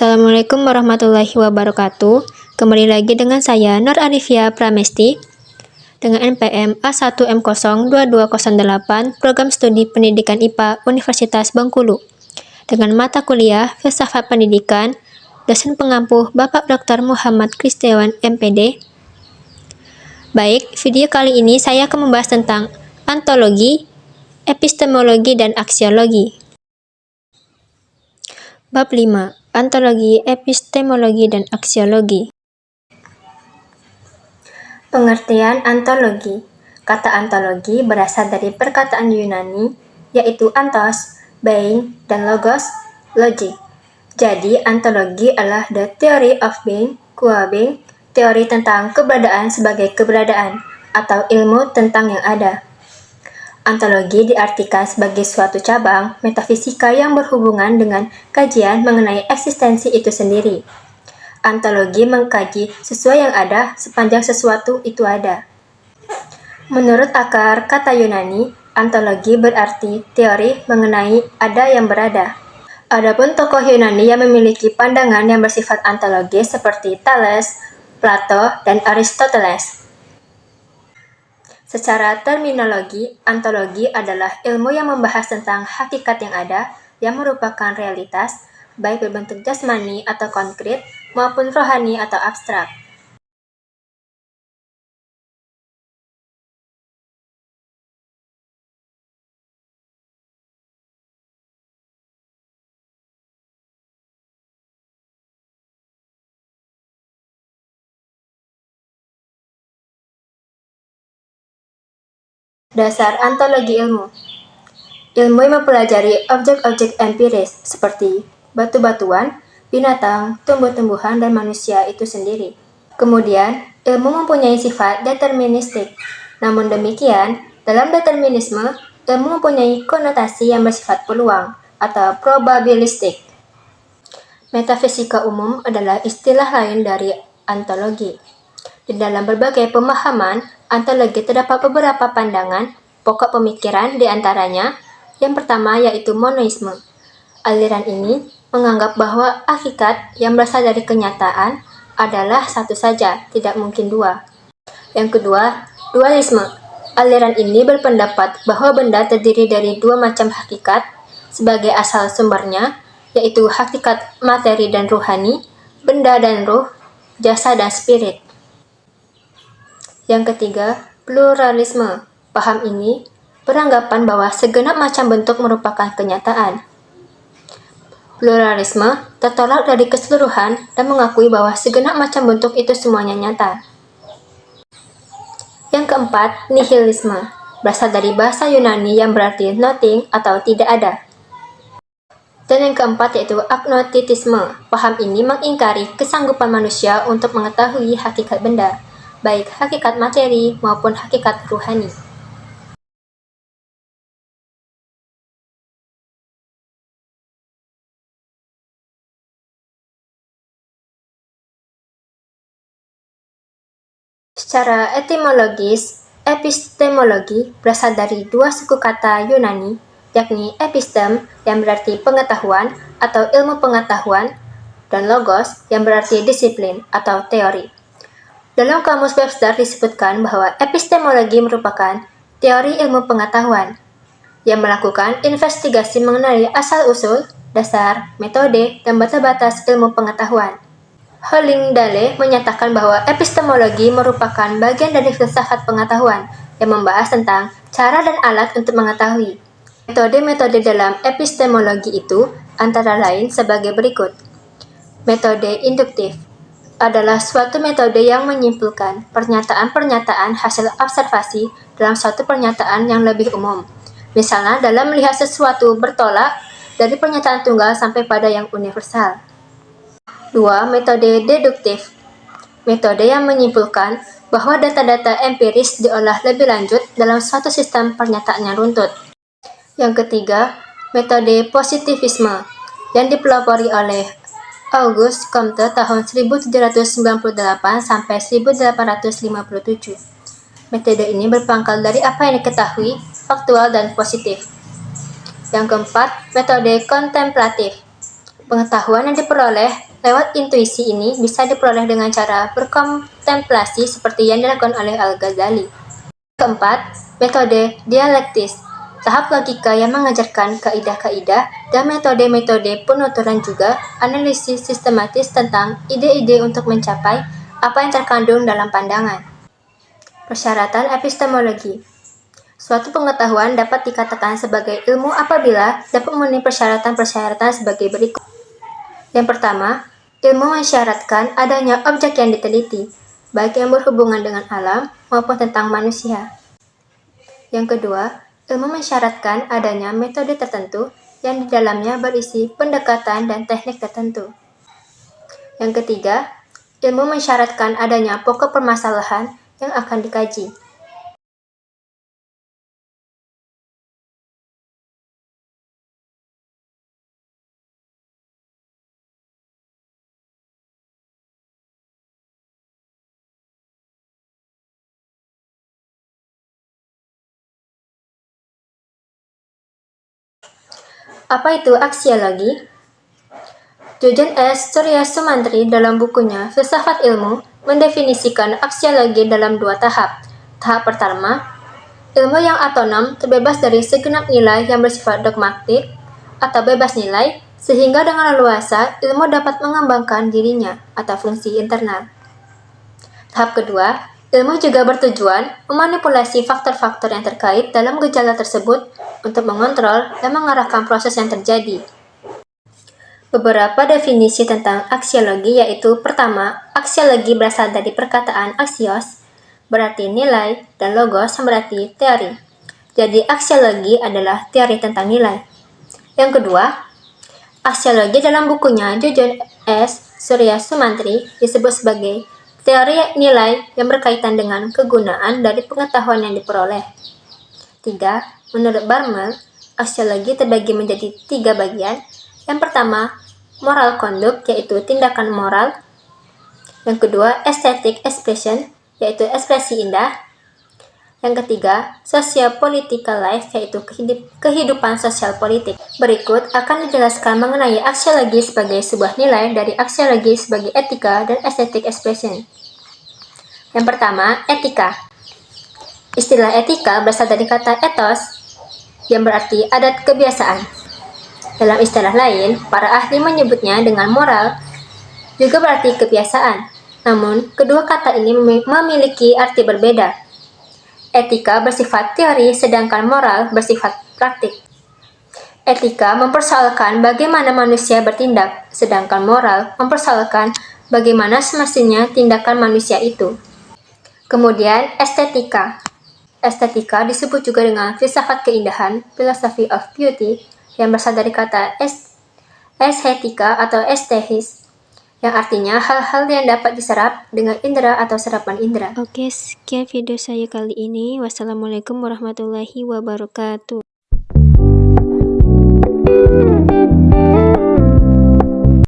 Assalamualaikum warahmatullahi wabarakatuh. Kembali lagi dengan saya Nur Arifia Pramesti dengan NPM A1M02208 Program Studi Pendidikan IPA Universitas Bengkulu dengan mata kuliah Filsafat Pendidikan, dosen pengampu Bapak Dr. Muhammad Kristiawan MPD. Baik, video kali ini saya akan membahas tentang ontologi, epistemologi, dan aksiologi. Bab 5. Ontologi, epistemologi, dan aksiologi. Pengertian ontologi. Kata ontologi berasal dari perkataan Yunani, yaitu ontos, being, dan logos, logic. Jadi, ontologi adalah the theory of being, qua being, teori tentang keberadaan sebagai keberadaan, atau ilmu tentang yang ada. Ontologi diartikan sebagai suatu cabang metafisika yang berhubungan dengan kajian mengenai eksistensi itu sendiri. Ontologi mengkaji sesuatu yang ada sepanjang sesuatu itu ada. Menurut akar kata Yunani, ontologi berarti teori mengenai ada yang berada. Adapun tokoh Yunani yang memiliki pandangan yang bersifat ontologis seperti Thales, Plato, dan Aristoteles. Secara terminologi, ontologi adalah ilmu yang membahas tentang hakikat yang ada, yang merupakan realitas, baik berbentuk jasmani atau konkret, maupun rohani atau abstrak. Dasar ontologi ilmu. Ilmu yang mempelajari objek-objek empiris seperti batu-batuan, binatang, tumbuh-tumbuhan, dan manusia itu sendiri. Kemudian, ilmu mempunyai sifat deterministik. Namun demikian, dalam determinisme, ilmu mempunyai konotasi yang bersifat peluang atau probabilistik. Metafisika umum adalah istilah lain dari ontologi. Di dalam berbagai pemahaman, ontologi terdapat beberapa pandangan, pokok pemikiran di antaranya. Yang pertama yaitu monoisme. Aliran ini menganggap bahwa hakikat yang berasal dari kenyataan adalah satu saja, tidak mungkin dua. Yang kedua, dualisme. Aliran ini berpendapat bahwa benda terdiri dari dua macam hakikat sebagai asal sumbernya, yaitu hakikat materi dan ruhani, benda dan ruh, jasa dan spirit. Yang ketiga, pluralisme. Paham ini beranggapan bahwa segenap macam bentuk merupakan kenyataan. Pluralisme tertolak dari keseluruhan dan mengakui bahwa segenap macam bentuk itu semuanya nyata. Yang keempat, nihilisme. Berasal dari bahasa Yunani yang berarti nothing atau tidak ada. Dan yang keempat yaitu agnostitisme. Paham ini mengingkari kesanggupan manusia untuk mengetahui hakikat benda, baik hakikat materi maupun hakikat ruhani. Secara etimologis, epistemologi berasal dari dua suku kata Yunani, yakni epistem yang berarti pengetahuan atau ilmu pengetahuan, dan logos yang berarti disiplin atau teori. Dalam kamus Webster disebutkan bahwa epistemologi merupakan teori ilmu pengetahuan yang melakukan investigasi mengenai asal-usul, dasar, metode, dan batas-batas ilmu pengetahuan. Hollingdale menyatakan bahwa epistemologi merupakan bagian dari filsafat pengetahuan yang membahas tentang cara dan alat untuk mengetahui. Metode-metode dalam epistemologi itu antara lain sebagai berikut. Metode induktif adalah suatu metode yang menyimpulkan pernyataan-pernyataan hasil observasi dalam suatu pernyataan yang lebih umum. Misalnya dalam melihat sesuatu bertolak dari pernyataan tunggal sampai pada yang universal. 2. Metode deduktif. Metode yang menyimpulkan bahwa data-data empiris diolah lebih lanjut dalam suatu sistem pernyataan yang runtut. Yang ketiga, metode positivisme yang dipelopori oleh Auguste Comte tahun 1798 sampai 1857. Metode ini berpangkal dari apa yang diketahui, faktual dan positif. Yang keempat, metode kontemplatif. Pengetahuan yang diperoleh Lewat intuisi ini bisa diperoleh dengan cara berkontemplasi seperti yang dilakukan oleh Al-Ghazali. Keempat, metode dialektis. Tahap logika yang mengajarkan kaidah-kaidah dan metode-metode penuturan juga analisis sistematis tentang ide-ide untuk mencapai apa yang terkandung dalam pandangan. Persyaratan epistemologi. Suatu pengetahuan dapat dikatakan sebagai ilmu apabila dapat memenuhi persyaratan-persyaratan sebagai berikut. Yang pertama, ilmu mensyaratkan adanya objek yang diteliti, baik yang berhubungan dengan alam maupun tentang manusia. Yang kedua, ilmu mensyaratkan adanya metode tertentu yang di dalamnya berisi pendekatan dan teknik tertentu. Yang ketiga, ilmu mensyaratkan adanya pokok permasalahan yang akan dikaji. Apa itu aksiologi? Jojen S. Surya Sumantri dalam bukunya Filsafat Ilmu mendefinisikan aksiologi dalam 2 tahap. Tahap pertama, ilmu yang otonom terbebas dari segenap nilai yang bersifat dogmatik atau bebas nilai, sehingga dengan leluasa ilmu dapat mengembangkan dirinya atau fungsi internal. Tahap kedua, ilmu juga bertujuan memanipulasi faktor-faktor yang terkait dalam gejala tersebut untuk mengontrol dan mengarahkan proses yang terjadi. Beberapa definisi tentang aksiologi yaitu pertama, aksiologi berasal dari perkataan aksios, berarti nilai, dan logos berarti teori. Jadi aksiologi adalah teori tentang nilai. Yang kedua, aksiologi dalam bukunya Jojen S. Surya Sumantri disebut sebagai teori nilai yang berkaitan dengan kegunaan dari pengetahuan yang diperoleh. 3. Menurut Barmel, aksiologi terbagi menjadi 3 bagian. Yang pertama, moral conduct, yaitu tindakan moral. Yang kedua, aesthetic expression, yaitu ekspresi indah. Yang ketiga, socio-political life, yaitu kehidupan sosial politik. Berikut akan dijelaskan mengenai aksiologi sebagai sebuah nilai dari aksiologi sebagai etika dan aesthetic expression. Yang pertama, etika. Istilah etika berasal dari kata ethos, yang berarti adat kebiasaan. Dalam istilah lain, para ahli menyebutnya dengan moral, juga berarti kebiasaan. Namun, kedua kata ini memiliki arti berbeda. Etika bersifat teori, sedangkan moral bersifat praktik. Etika mempersoalkan bagaimana manusia bertindak, sedangkan moral mempersoalkan bagaimana semestinya tindakan manusia itu. Kemudian, estetika. Estetika disebut juga dengan filsafat keindahan, philosophy of beauty, yang berasal dari kata estetika atau estetis, yang artinya hal-hal yang dapat diserap dengan indera atau serapan indera. Oke, sekian video saya kali ini. Wassalamualaikum warahmatullahi wabarakatuh.